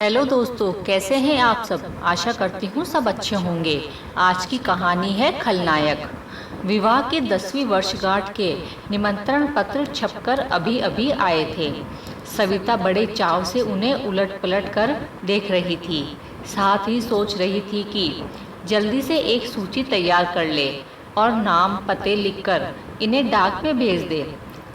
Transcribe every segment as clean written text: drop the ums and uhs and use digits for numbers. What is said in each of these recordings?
Hello दोस्तों, कैसे हैं आप सब। आशा करती हूँ सब अच्छे होंगे। आज की कहानी है खलनायक। विवाह के 10वीं वर्षगांठ के निमंत्रण पत्र छपकर अभी अभी आए थे। सविता बड़े चाव से उन्हें उलट पलट कर देख रही थी। साथ ही सोच रही थी कि जल्दी से एक सूची तैयार कर ले और नाम पते लिखकर इन्हें डाक में भेज दे।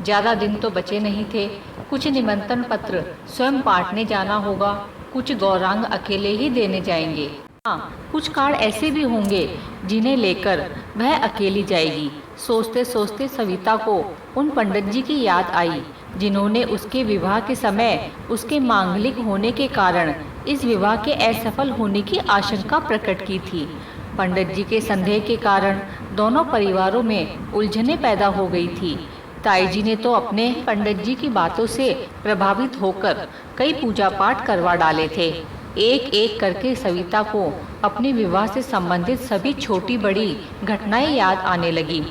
ज़्यादा दिन तो बचे नहीं थे। कुछ निमंत्रण पत्र स्वयं बांटने जाना होगा, कुछ गौरांग अकेले ही देने जाएंगे। हाँ, कुछ कार्ड ऐसे भी होंगे जिन्हें लेकर वह अकेली जाएगी। सोचते सोचते सविता को उन पंडित जी की याद आई जिन्होंने उसके विवाह के समय उसके मांगलिक होने के कारण इस विवाह के असफल होने की आशंका प्रकट की थी। पंडित जी के संदेह के कारण दोनों परिवारों में उलझनें पैदा हो गई थी। ताई जी ने तो अपने पंडित जी की बातों से प्रभावित होकर कई पूजा पाठ करवा डाले थे। एक एक करके सविता को अपने विवाह से संबंधित सभी छोटी बड़ी घटनाएं याद आने लगी।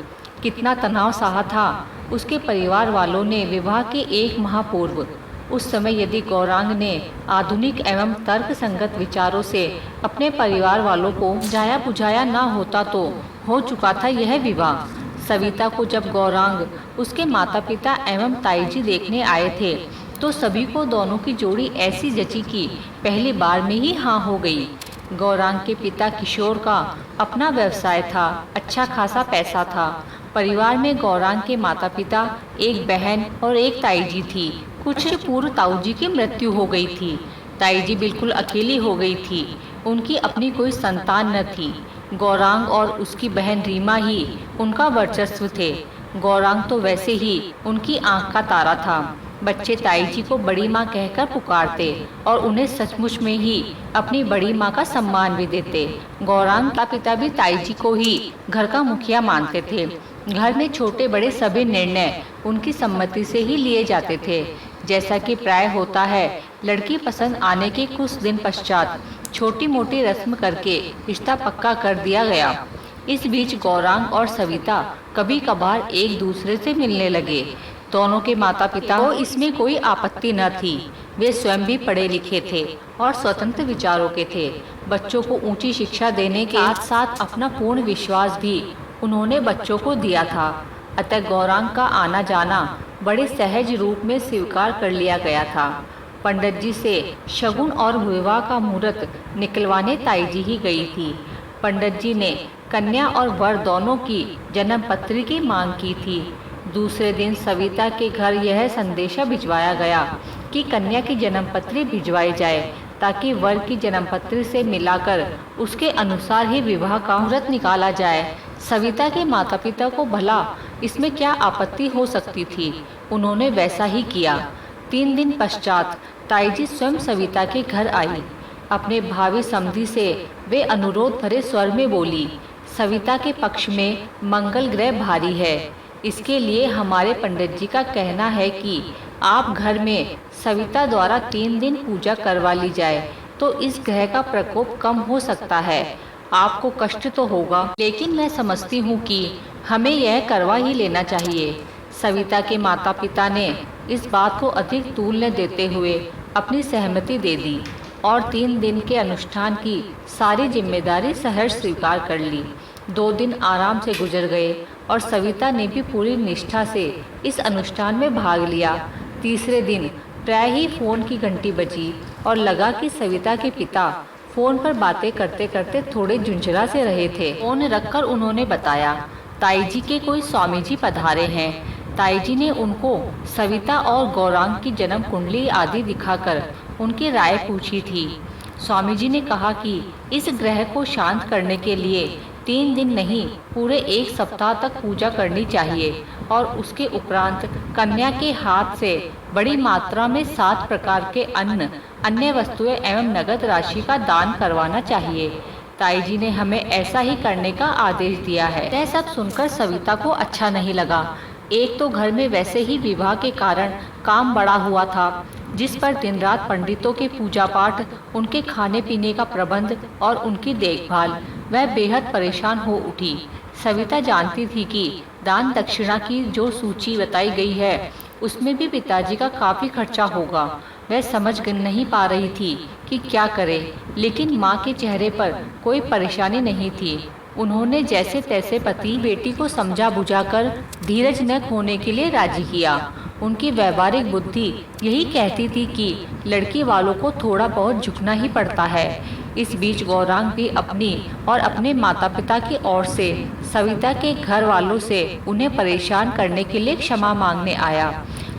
कितना तनाव सहा था उसके परिवार वालों ने विवाह के 1 माह पूर्व। उस समय यदि गौरांग ने आधुनिक एवं तर्क संगत विचारों से अपने परिवार वालों को जाया बुझाया ना होता तो हो चुका था यह विवाह। सविता को जब गौरांग उसके माता पिता एवं ताई जी देखने आए थे तो सभी को दोनों की जोड़ी ऐसी जची कि पहली बार में ही हाँ हो गई। गौरांग के पिता किशोर का अपना व्यवसाय था, अच्छा खासा पैसा था। परिवार में गौरांग के माता पिता, एक बहन और एक ताई जी थी। कुछ पूर्व ताऊ जी की मृत्यु हो गई थी। ताई जी बिल्कुल अकेली हो गई थी। उनकी अपनी कोई संतान न थी। गौरांग और उसकी बहन रीमा ही उनका वर्चस्व थे। गौरांग तो वैसे ही उनकी आंख का तारा था। बच्चे ताई जी को बड़ी माँ कहकर पुकारते और उन्हें सचमुच में ही अपनी बड़ी माँ का सम्मान भी देते। गौरांग का पिता भी ताई जी को ही घर का मुखिया मानते थे। घर में छोटे बड़े सभी निर्णय उनकी सम्मति से ही लिए जाते थे। जैसा कि प्राय होता है, लड़की पसंद आने के कुछ दिन पश्चात छोटी मोटी रस्म करके रिश्ता पक्का कर दिया गया। इस बीच गौरांग और सविता कभी कभार एक दूसरे से मिलने लगे। दोनों के माता पिता को इसमें कोई आपत्ति न थी। वे स्वयं भी पढ़े लिखे थे और स्वतंत्र विचारों के थे। बच्चों को ऊंची शिक्षा देने के साथ साथ अपना पूर्ण विश्वास भी उन्होंने बच्चों को दिया था। अतः गौरांग का आना जाना बड़े सहज रूप में स्वीकार कर लिया गया था। पंडित जी से शगुन और विवाह का मुहूर्त निकलवाने ताई जी ही गई थी। पंडित जी ने कन्या और वर दोनों की जन्मपत्री की मांग की थी। दूसरे दिन सविता के घर यह संदेशा भिजवाया गया कि कन्या की जन्मपत्री भिजवाई जाए ताकि वर की जन्मपत्री से मिलाकर उसके अनुसार ही विवाह का मुहूर्त निकाला जाए। सविता के माता पिता को भला इसमें क्या आपत्ति हो सकती थी। उन्होंने वैसा ही किया। 3 दिन पश्चात ताई जी स्वयं सविता के घर आई। अपने भावी समधी से वे अनुरोध भरे स्वर में बोली, सविता के पक्ष में मंगल ग्रह भारी है। इसके लिए हमारे पंडित जी का कहना है कि आप घर में सविता द्वारा 3 दिन पूजा करवा ली जाए तो इस ग्रह का प्रकोप कम हो सकता है। आपको कष्ट तो होगा, लेकिन मैं समझती हूँ कि हमें यह करवा ही लेना चाहिए। सविता के माता पिता ने इस बात को अधिक तूल न देते हुए अपनी सहमति दे दी और 3 दिन के अनुष्ठान की सारी जिम्मेदारी सहर्ष स्वीकार कर ली। 2 दिन आराम से गुजर गए और सविता ने भी पूरी निष्ठा से इस अनुष्ठान में भाग लिया। तीसरे दिन प्राय ही फोन की घंटी बजी और लगा कि सविता के पिता फोन पर बातें करते करते थोड़े झुंझला से रहे थे। फोन रखकर उन्होंने बताया, ताई जी के कोई स्वामी जी पधारे हैं। ताई जी ने उनको सविता और गौरांग की जन्म कुंडली आदि दिखाकर उनकी राय पूछी थी। स्वामी जी ने कहा कि इस ग्रह को शांत करने के लिए 3 दिन नहीं, पूरे 1 सप्ताह तक पूजा करनी चाहिए और उसके उपरांत कन्या के हाथ से बड़ी मात्रा में 7 प्रकार के अन्न, अन्य वस्तुएं एवं नगद राशि का दान करवाना चाहिए। ताई जी ने हमें ऐसा ही करने का आदेश दिया है। यह सब सुनकर सविता को अच्छा नहीं लगा। एक तो घर में वैसे ही विवाह के कारण काम बढ़ा हुआ था, जिस पर दिन रात पंडितों के पूजा पाठ, उनके खाने पीने का प्रबंध और उनकी देखभाल, वह बेहद परेशान हो उठी। सविता जानती थी कि दान दक्षिणा की जो सूची बताई गई है उसमें भी पिताजी का काफ़ी खर्चा होगा। वह समझ नहीं पा रही थी कि क्या करे, लेकिन माँ के चेहरे पर कोई परेशानी नहीं थी। उन्होंने जैसे तैसे पति बेटी को समझा बुझाकर धीरज न खोने के लिए राजी किया। उनकी व्यवहारिक बुद्धि यही कहती थी कि लड़की वालों को थोड़ा बहुत झुकना ही पड़ता है। इस बीच गौरांग भी अपनी और अपने माता पिता की ओर से सविता के घर वालों से उन्हें परेशान करने के लिए क्षमा मांगने आया।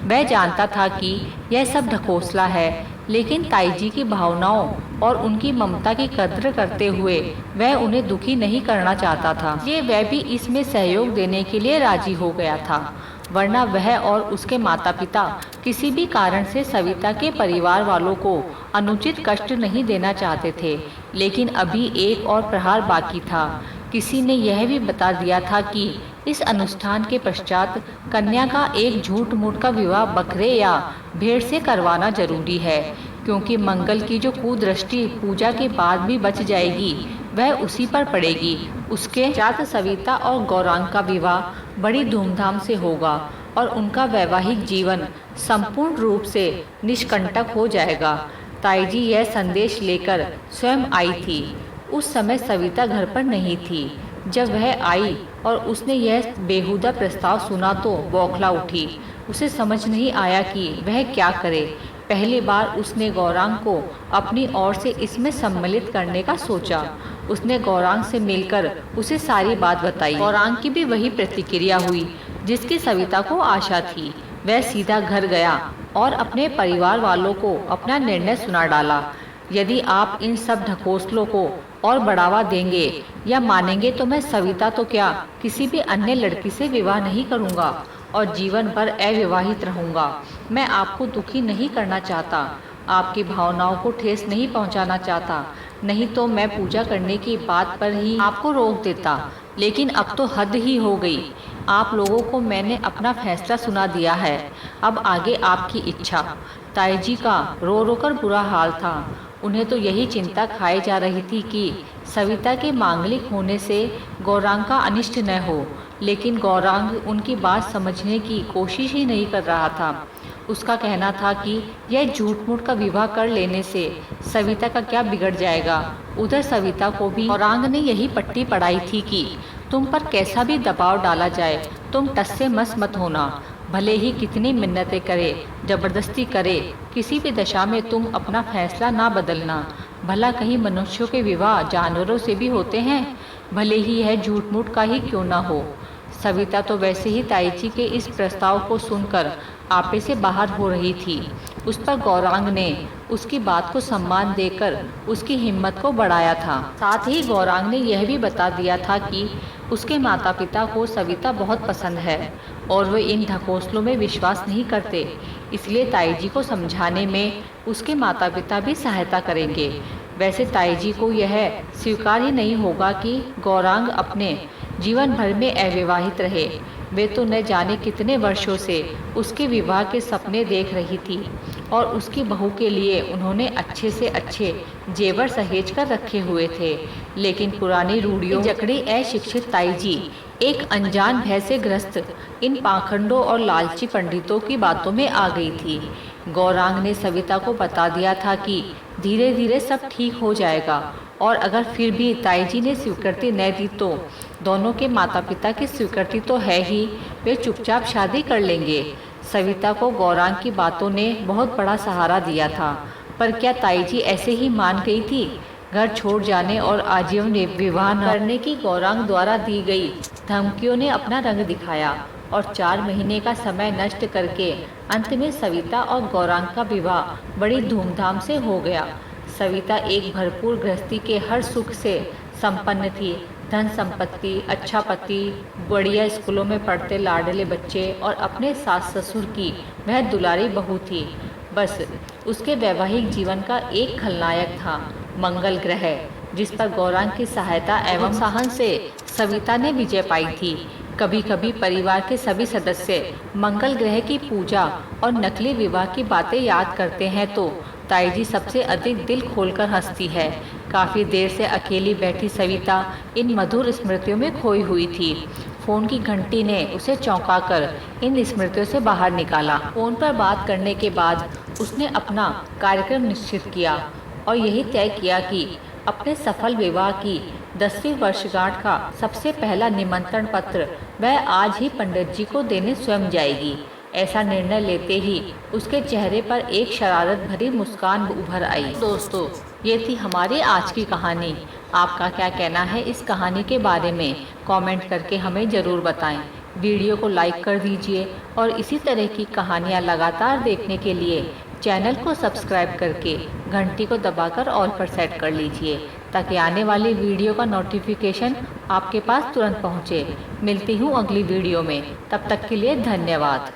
वह जानता था कि यह सब ढकोसला है, लेकिन ताईजी की भावनाओं और उनकी ममता की कद्र करते हुए वह उन्हें दुखी नहीं करना चाहता था। इसलिए वह भी इसमें सहयोग देने के लिए राजी हो गया था, वरना वह और उसके माता पिता किसी भी कारण से सविता के परिवार वालों को अनुचित कष्ट नहीं देना चाहते थे। लेकिन अभी एक और प्रहार बाकी था। किसी ने यह भी बता दिया था कि इस अनुष्ठान के पश्चात कन्या का एक झूठ मूठ का विवाह बकरे या भेड़ से करवाना जरूरी है, क्योंकि मंगल की जो कुदृष्टि पूजा के बाद भी बच जाएगी वह उसी पर पड़ेगी। उसके पश्चात सविता और गौरांग का विवाह बड़ी धूमधाम से होगा और उनका वैवाहिक जीवन संपूर्ण रूप से निष्कंटक हो जाएगा। ताईजी यह संदेश लेकर स्वयं आई थी। उस समय सविता घर पर नहीं थी। जब वह आई और उसने यह बेहुदा प्रस्ताव सुना तो बौखला उठी। उसे समझ नहीं आया कि वह क्या करे। पहली बार उसने गौरांग को अपनी ओर से इसमें सम्मिलित करने का सोचा। उसने गौरांग से मिलकर उसे सारी बात बताई। गौरांग की भी वही प्रतिक्रिया हुई जिसकी सविता को आशा थी। वह सीधा घर गया और अपने परिवार वालों को अपना निर्णय सुना डाला। यदि आप इन सब ढकोसलों को और बढ़ावा देंगे या मानेंगे तो मैं सविता तो क्या किसी भी अन्य लड़की से विवाह नहीं करूंगा और जीवन भर अविवाहित रहूंगा। मैं आपको दुखी नहीं करना चाहता, आपकी भावनाओं को ठेस नहीं पहुंचाना चाहता, नहीं तो मैं पूजा करने की बात पर ही आपको रोक देता। लेकिन अब तो हद ही हो गई। आप लोगों को मैंने अपना फैसला सुना दिया है, अब आगे आपकी इच्छा। ताईजी का रो रो कर बुरा हाल था। उन्हें तो यही चिंता खाई जा रही थी कि सविता के मांगलिक होने से गौरांग का अनिष्ट न हो, लेकिन गौरांग उनकी बात समझने की कोशिश ही नहीं कर रहा था। उसका कहना था कि यह झूठ मूठ का विवाह कर लेने से सविता का क्या बिगड़ जाएगा। उधर सविता को भी गौरांग ने यही पट्टी पढ़ाई थी कि तुम पर कैसा भी दबाव डाला जाए तुम टस से मस मत होना। भले ही कितनी मिन्नतें करे, जबरदस्ती करे, किसी भी दशा में तुम अपना फैसला ना बदलना। भला कहीं मनुष्यों के विवाह जानवरों से भी होते हैं, भले ही यह झूठ मूठ का ही क्यों ना हो। सविता तो वैसे ही ताईजी के इस प्रस्ताव को सुनकर आपे से बाहर हो रही थी। उस पर गौरांग ने उसकी बात को सम्मान देकर उसकी हिम्मत को बढ़ाया था। साथ ही गौरांग ने यह भी बता दिया था कि उसके माता पिता को सविता बहुत पसंद है और वे इन ढकोसलों में विश्वास नहीं करते, इसलिए ताईजी को समझाने में उसके माता पिता भी सहायता करेंगे। वैसे ताईजी को यह स्वीकार ही नहीं होगा कि गौरांग अपने जीवन भर में अविवाहित रहे। वे तो न जाने कितने वर्षों से उसके विवाह के सपने देख रही थी और उसकी बहू के लिए उन्होंने अच्छे से अच्छे जेवर सहेज कर रखे हुए थे। लेकिन पुरानी रूढ़ियों जकड़ी अशिक्षित ताईजी एक अनजान भय से ग्रस्त इन पाखंडों और लालची पंडितों की बातों में आ गई थी। गौरांग ने सविता को बता दिया था कि धीरे धीरे सब ठीक हो जाएगा और अगर फिर भी ताईजी ने स्वीकृति न दी तो दोनों के माता पिता की स्वीकृति तो है ही, वे चुपचाप शादी कर लेंगे। सविता को गौरांग की बातों ने बहुत बड़ा सहारा दिया था, पर क्या ताईजी ऐसे ही मान गई थी? घर छोड़ जाने और आजीवन विवाह न करने की गौरांग द्वारा दी गई धमकियों ने अपना रंग दिखाया और 4 महीने का समय नष्ट करके अंत में सविता और गौरांग का विवाह बड़ी धूमधाम से हो गया। सविता एक भरपूर गृहस्थी के हर सुख से संपन्न थी। धन संपत्ति, अच्छा पति, बढ़िया स्कूलों में पढ़ते लाडले बच्चे और अपने सास ससुर की वह दुलारी बहू थी। बस उसके वैवाहिक जीवन का एक खलनायक था, मंगल ग्रह, जिस पर गौरांग की सहायता एवं साहस से सविता ने विजय पाई थी। कभी कभी परिवार के सभी सदस्य मंगल ग्रह की पूजा और नकली विवाह की बातें याद करते हैं तो ताईजी सबसे अधिक दिल खोलकर हंसती है। काफ़ी देर से अकेली बैठी सविता इन मधुर स्मृतियों में खोई हुई थी। फ़ोन की घंटी ने उसे चौंकाकर इन स्मृतियों से बाहर निकाला। फ़ोन पर बात करने के बाद उसने अपना कार्यक्रम निश्चित किया और यही तय किया कि अपने सफल विवाह की 10वीं वर्षगांठ का सबसे पहला निमंत्रण पत्र वह आज ही पंडित जी को देने स्वयं जाएगी। ऐसा निर्णय लेते ही उसके चेहरे पर एक शरारत भरी मुस्कान उभर आई। दोस्तों, ये थी हमारी आज की कहानी। आपका क्या कहना है इस कहानी के बारे में? कमेंट करके हमें ज़रूर बताएं। वीडियो को लाइक कर दीजिए और इसी तरह की कहानियाँ लगातार देखने के लिए चैनल को सब्सक्राइब करके घंटी को दबाकर ऑल पर सेट कर लीजिए, ताकि आने वाली वीडियो का नोटिफिकेशन आपके पास तुरंत पहुँचे। मिलती हूँ अगली वीडियो में, तब तक के लिए धन्यवाद।